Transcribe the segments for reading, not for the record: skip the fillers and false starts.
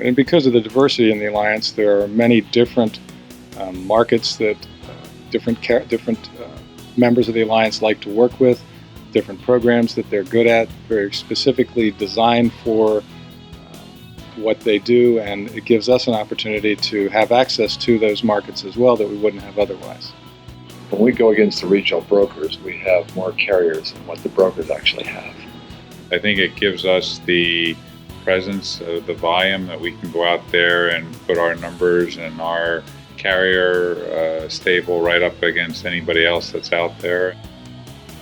And because of the diversity in the alliance, there are many different markets that different members of the alliance like to work with, different programs that they're good at, very specifically designed for what they do, and it gives us an opportunity to have access to those markets as well that we wouldn't have otherwise. When we go against the regional brokers, we have more carriers than what the brokers actually have. I think it gives us the presence, the volume that we can go out there and put our numbers and our carrier stable right up against anybody else that's out there.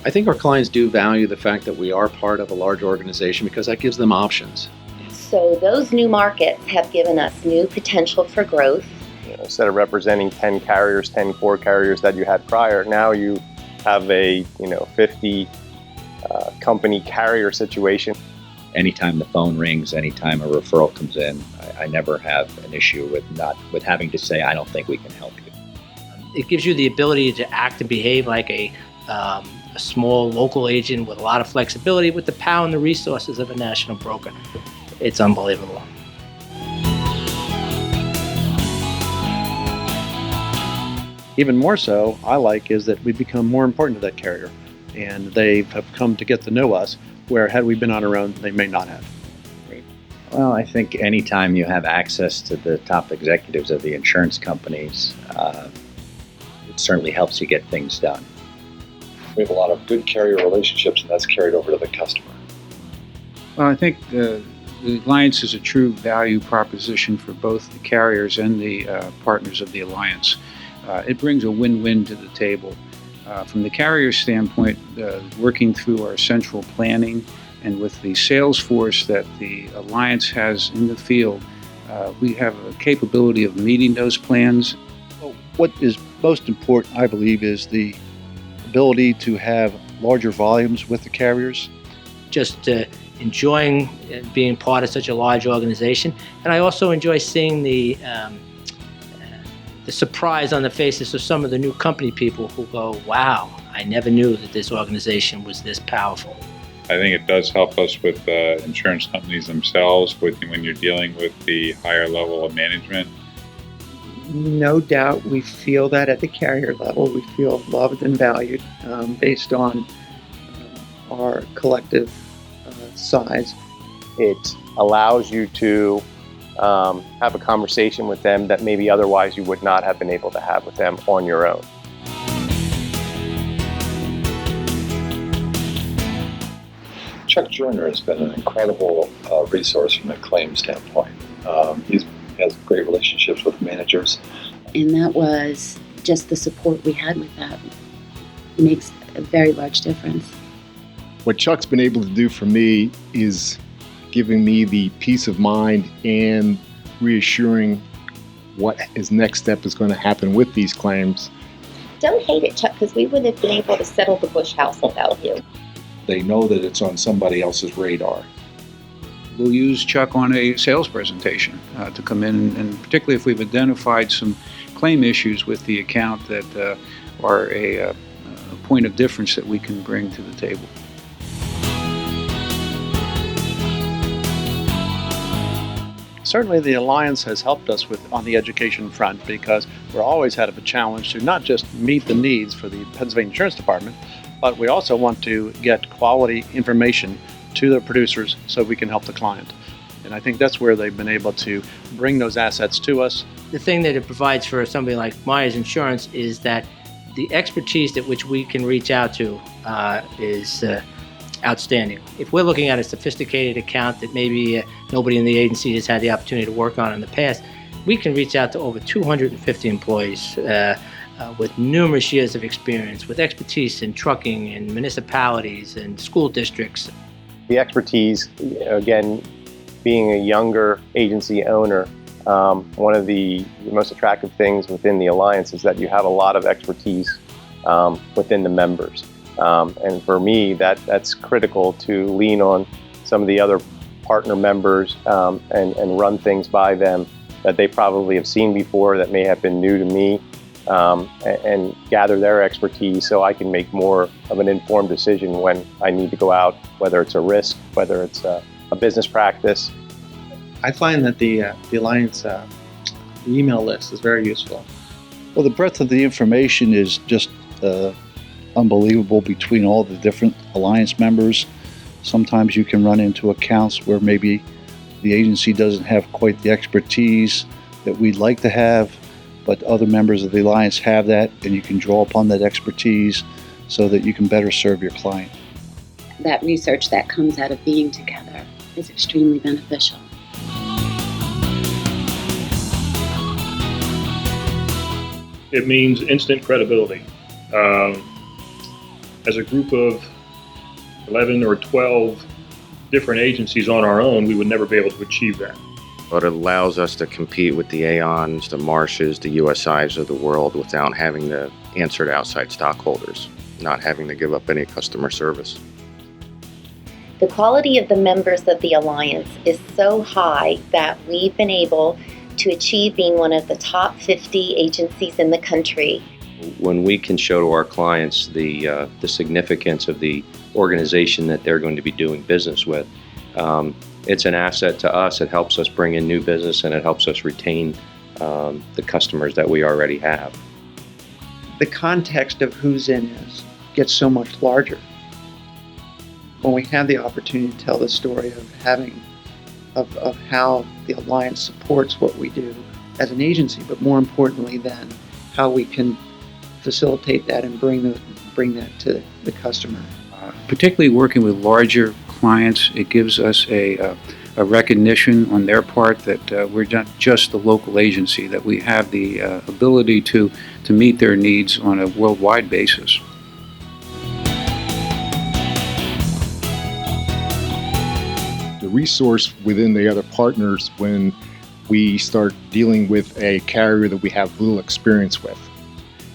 I think our clients do value the fact that we are part of a large organization because that gives them options. So those new markets have given us new potential for growth. Instead of representing 10 carriers, 10 core carriers that you had prior, now you have a 50 company carrier situation. Anytime the phone rings, anytime a referral comes in, I never have an issue with having to say, I don't think we can help you. It gives you the ability to act and behave like a small local agent with a lot of flexibility with the power and the resources of a national broker. It's unbelievable. Even more so, I like is that we become more important to that carrier, and they have come to get to know us, where had we been on our own, they may not have. Well, I think anytime you have access to the top executives of the insurance companies, it certainly helps you get things done. We have a lot of good carrier relationships, and that's carried over to the customer. Well, I think the Alliance is a true value proposition for both the carriers and the partners of the Alliance. It brings a win-win to the table. From the carrier standpoint, working through our central planning and with the sales force that the Alliance has in the field, we have a capability of meeting those plans. What is most important, I believe, is the ability to have larger volumes with the carriers. Just enjoying being part of such a large organization, and I also enjoy seeing the surprise on the faces of some of the new company people who go, wow, I never knew that this organization was this powerful. I think it does help us with insurance companies themselves when you're dealing with the higher level of management. No doubt we feel that at the carrier level. We feel loved and valued based on our collective size. It allows you to have a conversation with them that maybe otherwise you would not have been able to have with them on your own. Chuck Joyner has been an incredible resource from a claims standpoint. He has great relationships with managers. And that was just the support we had with that. It makes a very large difference. What Chuck's been able to do for me is giving me the peace of mind and reassuring what his next step is going to happen with these claims. Don't hate it, Chuck, because we wouldn't have been able to settle the Bush House without you. They know that it's on somebody else's radar. We'll use Chuck on a sales presentation to come in, and particularly if we've identified some claim issues with the account that are a point of difference that we can bring to the table. Certainly the Alliance has helped us on the education front because we're always had a challenge to not just meet the needs for the Pennsylvania Insurance Department, but we also want to get quality information to the producers so we can help the client. And I think that's where they've been able to bring those assets to us. The thing that it provides for somebody like Myers Insurance is that the expertise at which we can reach out to is outstanding. If we're looking at a sophisticated account that maybe nobody in the agency has had the opportunity to work on in the past, we can reach out to over 250 employees with numerous years of experience, with expertise in trucking and municipalities and school districts. The expertise, again, being a younger agency owner, one of the most attractive things within the Alliance is that you have a lot of expertise within the members. And for me, that's critical to lean on some of the other partner members and run things by them that they probably have seen before that may have been new to me, and gather their expertise so I can make more of an informed decision when I need to go out, whether it's a risk, whether it's a business practice. I find that the Alliance the email list is very useful. Well, the breadth of the information is just unbelievable between all the different Alliance members. Sometimes you can run into accounts where maybe the agency doesn't have quite the expertise that we'd like to have, but other members of the Alliance have that, and you can draw upon that expertise so that you can better serve your client. That research that comes out of being together is extremely beneficial. It means instant credibility. As a group of 11 or 12 different agencies on our own, we would never be able to achieve that. But it allows us to compete with the Aons, the Marshes, the USIs of the world without having to answer to outside stockholders, not having to give up any customer service. The quality of the members of the Alliance is so high that we've been able to achieve being one of the top 50 agencies in the country. When we can show to our clients the significance of the organization that they're going to be doing business with, it's an asset to us. It helps us bring in new business, and it helps us retain the customers that we already have. The context of who's in this gets so much larger when we have the opportunity to tell the story of how the Alliance supports what we do as an agency, but more importantly then how we can facilitate that and bring that to the customer. Particularly working with larger clients, it gives us a recognition on their part that we're not just the local agency, that we have the ability to meet their needs on a worldwide basis. The resource within the other partners when we start dealing with a carrier that we have little experience with.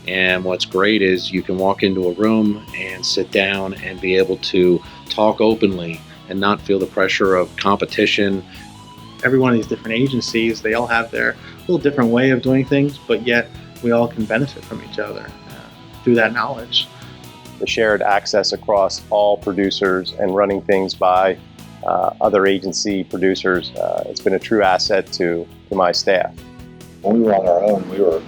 And what's great is you can walk into a room and sit down and be able to talk openly and not feel the pressure of competition. Every one of these different agencies, they all have their little different way of doing things, but yet we all can benefit from each other through that knowledge. The shared access across all producers and running things by other agency producers, it's been a true asset to my staff. When we were on our own, we were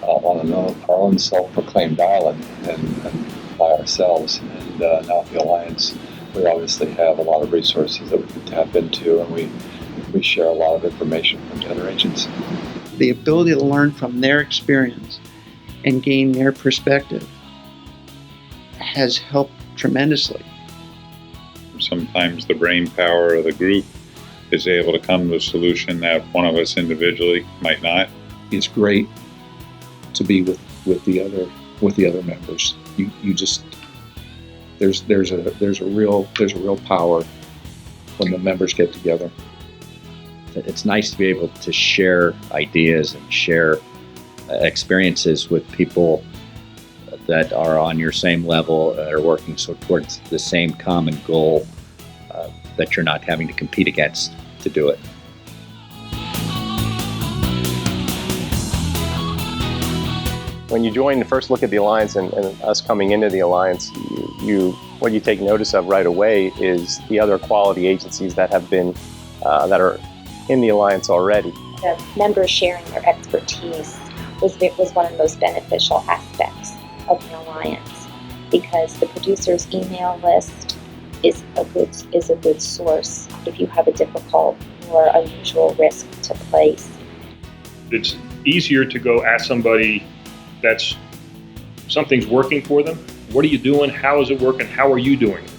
on our own self-proclaimed island and by ourselves. And now at the Alliance, we obviously have a lot of resources that we can tap into, and we share a lot of information from the other agents. The ability to learn from their experience and gain their perspective has helped tremendously. Sometimes the brain power of the group is able to come to a solution that one of us individually might not. It's great to be with the other members. You just there's a real power when the members get together. It's nice to be able to share ideas and share experiences with people that are on your same level, that are working towards the same common goal, that you're not having to compete against to do it. When you join the first look at the Alliance and us coming into the Alliance, what you take notice of right away is the other quality agencies that have been that are in the Alliance already. The members sharing their expertise was one of the most beneficial aspects of the Alliance, because the producer's email list is a good source if you have a difficult or unusual risk to place. It's easier to go ask somebody that's something's working for them. What are you doing? How is it working? How are you doing it?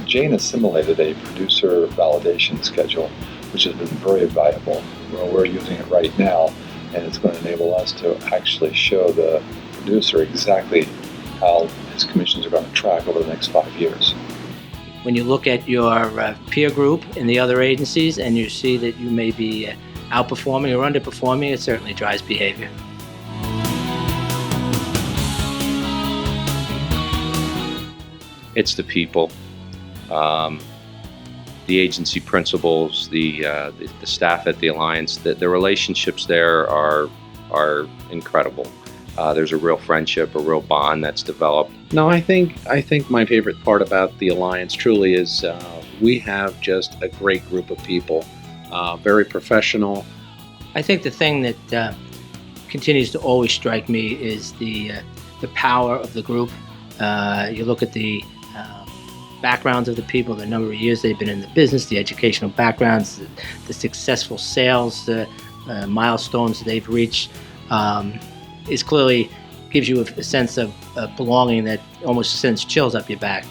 Jane assimilated a producer validation schedule, which has been very valuable. Well, we're using it right now, and it's going to enable us to actually show the producer exactly how his commissions are going to track over the next 5 years. When you look at your peer group in the other agencies and you see that you may be outperforming or underperforming, it certainly drives behavior. It's the people, the agency principals, the staff at the Alliance. The relationships there are incredible. There's a real friendship, a real bond that's developed. No, I think my favorite part about the Alliance truly is we have just a great group of people. very professional. I think the thing that continues to always strike me is the power of the group. You look at the backgrounds of the people, the number of years they've been in the business, the educational backgrounds, the successful sales milestones they've reached, is clearly gives you a sense of belonging that almost sends chills up your back.